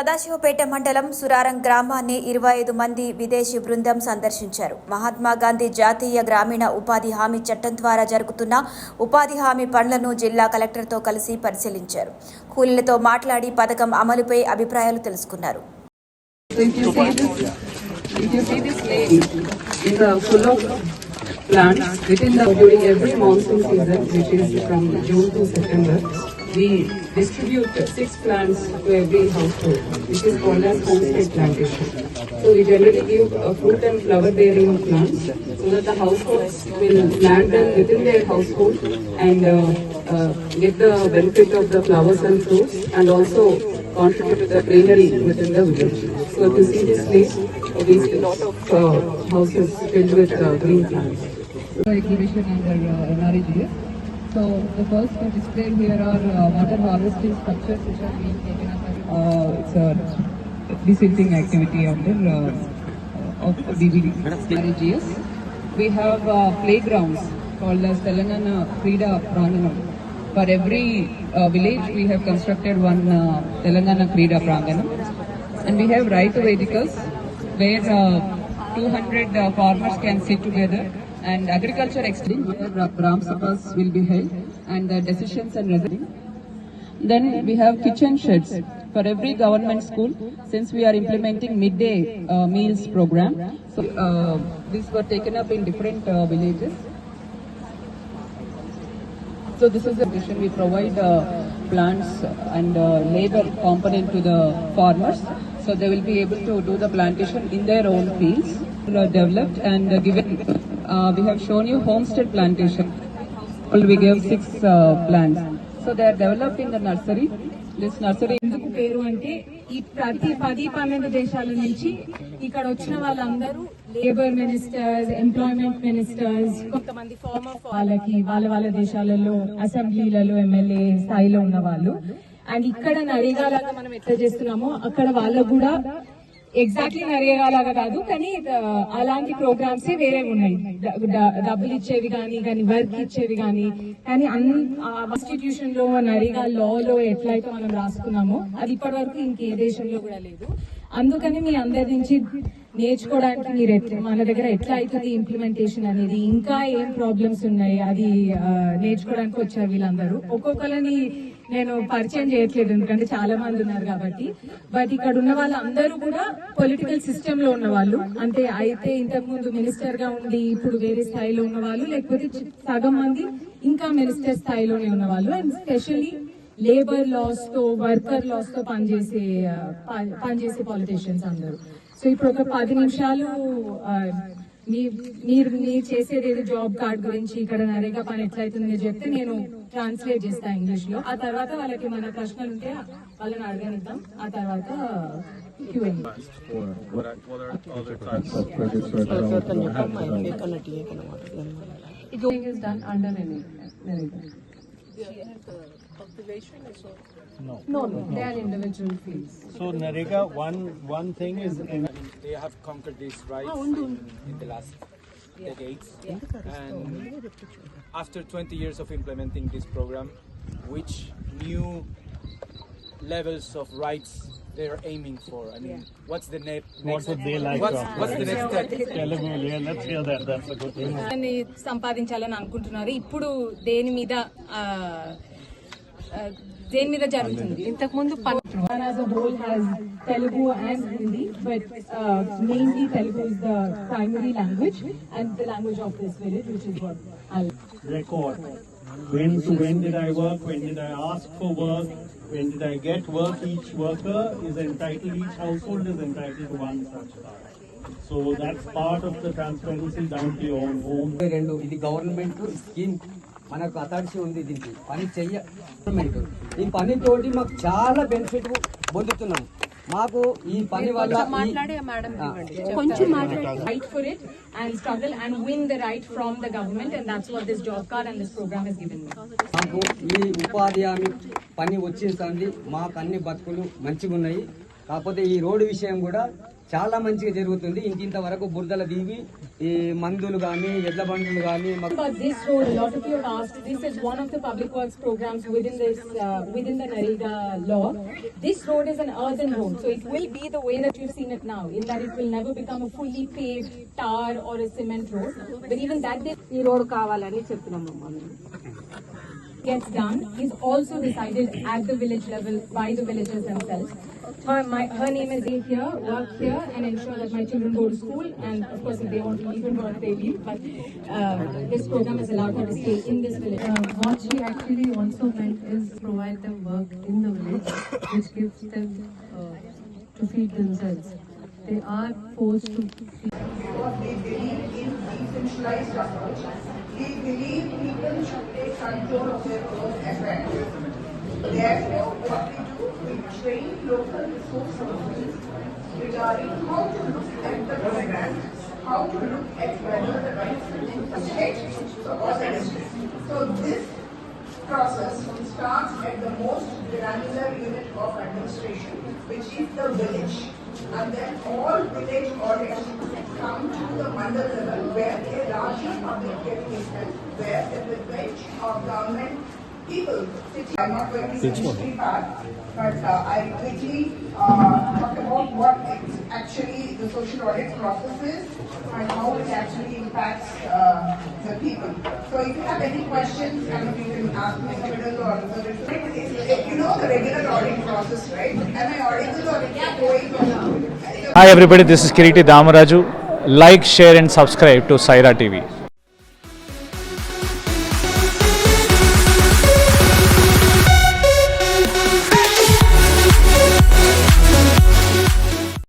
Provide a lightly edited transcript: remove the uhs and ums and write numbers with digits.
సదాశివపేట మండలం సురారం గ్రామాన్ని 25 మంది విదేశీ బృందం సందర్శించారు. మహాత్మా గాంధీ జాతీయ గ్రామీణ ఉపాధి హామీ చట్టం ద్వారా జరుగుతున్న ఉపాధి హామీ పనులను జిల్లా కలెక్టర్తో కలిసి పరిశీలించారు. కూలీలతో మాట్లాడి పథకం అమలుపై అభిప్రాయాలు తెలుసుకున్నారు. We distribute 6 plants to every household, which is called as homestead plantation. So we generally give fruit and flower bearing plants so that the households will plant them within their household and get the benefit of the flowers and fruits and also contribute to the greenery within the village. So to see this place, we see a lot of houses filled with green plants. Exhibition under NREGS. So the first displayed here are water harvesting structures which are being taken up. It's a desilting activity under of DBGS. We have playgrounds called as Telangana Krida Pranganam. For every village we have constructed one Telangana Krida Pranganam, and we have right vehicles where 200 farmers can sit together. And agriculture extending where Gram Sabhas will be held and the decisions and resolutions. Then we have kitchen sheds for every government school since we are implementing midday meals program. So these were taken up in different villages. So this is the vision. We provide plants and labor component to the farmers, so they will be able to do the plantation in their own fields. Developed and given. We have shown you homestead plantation. We gave 6 plants. So they are developed in the nursery. This nursery ఎందుకు పేరు అంటే ఈ ప్రతి 10-12 దేశాల నుంచి ఇక్కడ వచ్చిన వాళ్ళందరూ లేబర్ మినిస్టర్స్, ఎంప్లాయ్మెంట్ మినిస్టర్స్, కొంతమంది ఫార్మర్ వాళ్ళకి వాళ్ళ దేశాలలో అసెంబ్లీలలో ఎమ్మెల్యే స్థాయిలో ఉన్న వాళ్ళు. అండ్ ఇక్కడ నరేగాలాగా మనం ఎట్లా చేస్తున్నామో అక్కడ వాళ్ళకు కూడా ఎగ్జాక్ట్లీ నరేగాలాగా కాదు, కానీ అలాంటి ప్రోగ్రామ్స్ వేరే ఉన్నాయి. డబ్బులు ఇచ్చేవి కానీ వర్క్ ఇచ్చేవి కానీ కాన్స్టిట్యూషన్ లో నరేగా లాలో ఎట్లయితే మనం రాసుకున్నామో అది ఇప్పటి వరకు ఇంకే దేశంలో కూడా లేదు. అందుకని మీ అందరి నుంచి నేర్చుకోవడానికి మీరు మన దగ్గర ఎట్లా అవుతుంది ఇంప్లిమెంటేషన్ అనేది, ఇంకా ఏం ప్రాబ్లమ్స్ ఉన్నాయి అది నేర్చుకోవడానికి వచ్చారు వీళ్ళందరూ. ఒక్కొక్కరిని నేను పరిచయం చేయట్లేదు ఎందుకంటే చాలా మంది ఉన్నారు కాబట్టి. బట్ ఇక్కడ ఉన్న వాళ్ళందరూ కూడా పొలిటికల్ సిస్టమ్ లో ఉన్న వాళ్ళు, అంటే అయితే ఇంతకు ముందు మినిస్టర్ గా ఉండి ఇప్పుడు వేరే స్థాయిలో ఉన్న వాళ్ళు, లేకపోతే సగం మంది ఇంకా మినిస్టర్ స్థాయిలోనే ఉన్న వాళ్ళు. అండ్ స్పెషల్లీ లేబర్ లాస్ తో వర్కర్ లాస్ తో పనిచేసే పాలిటీషియన్స్ అందరూ. సో ఇప్పుడు ఒక 10 నిమిషాలు మీరు చేసేది ఏది జాబ్ కార్డ్ గురించి ఇక్కడ నరేగా పని ఎట్లయితుంది చెప్తే నేను ట్రాన్స్లేట్ చేస్తా ఇంగ్లీష్ లో. ఆ తర్వాత వాళ్ళకి మన ప్రశ్నలు ఉంటే వాళ్ళని అడగనిద్దాం. ఆ తర్వాత No, they are individual fields. So Narega, one thing is they have conquered these rights in the last decades, and after 20 years of implementing this program, which new levels of rights they are aiming for? I mean, what's the next? What would they like? What's the next step? Let's hear that. That's a good thing. సంపాదించాలని అనుకుంటున్నారు. ఇప్పుడు దేని మీద జరుగుతుంది? ఇంతకు ముందు as a whole has Telugu and Hindi, but mainly Telugu is the primary language and the language of this village, which is what I'll record. When did I work? When did I ask for work? When did I get work? Each worker is entitled, each household is entitled to one such card. So that's part of the transparency down to your own home. ఇది government scheme, మనకు authority ఉంది దీనికి పని చెయ్య. ఈ పనితోటి మాకు చాలా benefit పొందుతున్నాం. మాకు ఈ పని వల్ల fight for it and struggle and win the right from the government, and that's what this job card and this program has given me. మాకు ఈ ఉపాధి హామీ పని వచ్చేసింది, మాకు అన్ని బతుకులు మంచిగా ఉన్నాయి. కాకపోతే ఈ రోడ్డు విషయం కూడా చాలా మంచిగా జరుగుతుంది. ఇంకింత వరకు బురదల దిగి ఈ మందులు కానీ ఎడ్ల బండ్లు కానీ About this road, a lot of you have asked. This is one of the public works programs within the Narega law. This road is an earthen road, so it will be the way that you've seen it now, in that it will never become a fully paved tar or a cement road. But even that, the road kavalani cheptunnam gets done is also decided at the village level by the villagers themselves. Her name is here, work here, and ensure that my children go to school. And of course, if they want to leave, they leave. But this program has allowed her to stay in this village. What she actually also meant is provide them work in the village, which gives them to feed themselves. They are forced to feed. They believe in decentralized approach. They believe people should take control of their own affairs. Therefore, what we do, we train local resource persons regarding how to look at the program, how to look at whether the right state or the district. So this process starts at the most granular unit of administration, which is the village. And then all village audits come to the mandal level where a larger public hearing is held, where at the bench of government people sitting. I'm not going to the history part, but I quickly talk about what actually the social audit process is and how it actually impacts the people. So if you have any questions, you can ask me in the middle or the little. You know the regular audit process, right? Am I audible or going? Hi everybody, this is Kiriti Damaraju. Like, share and subscribe to Saira TV.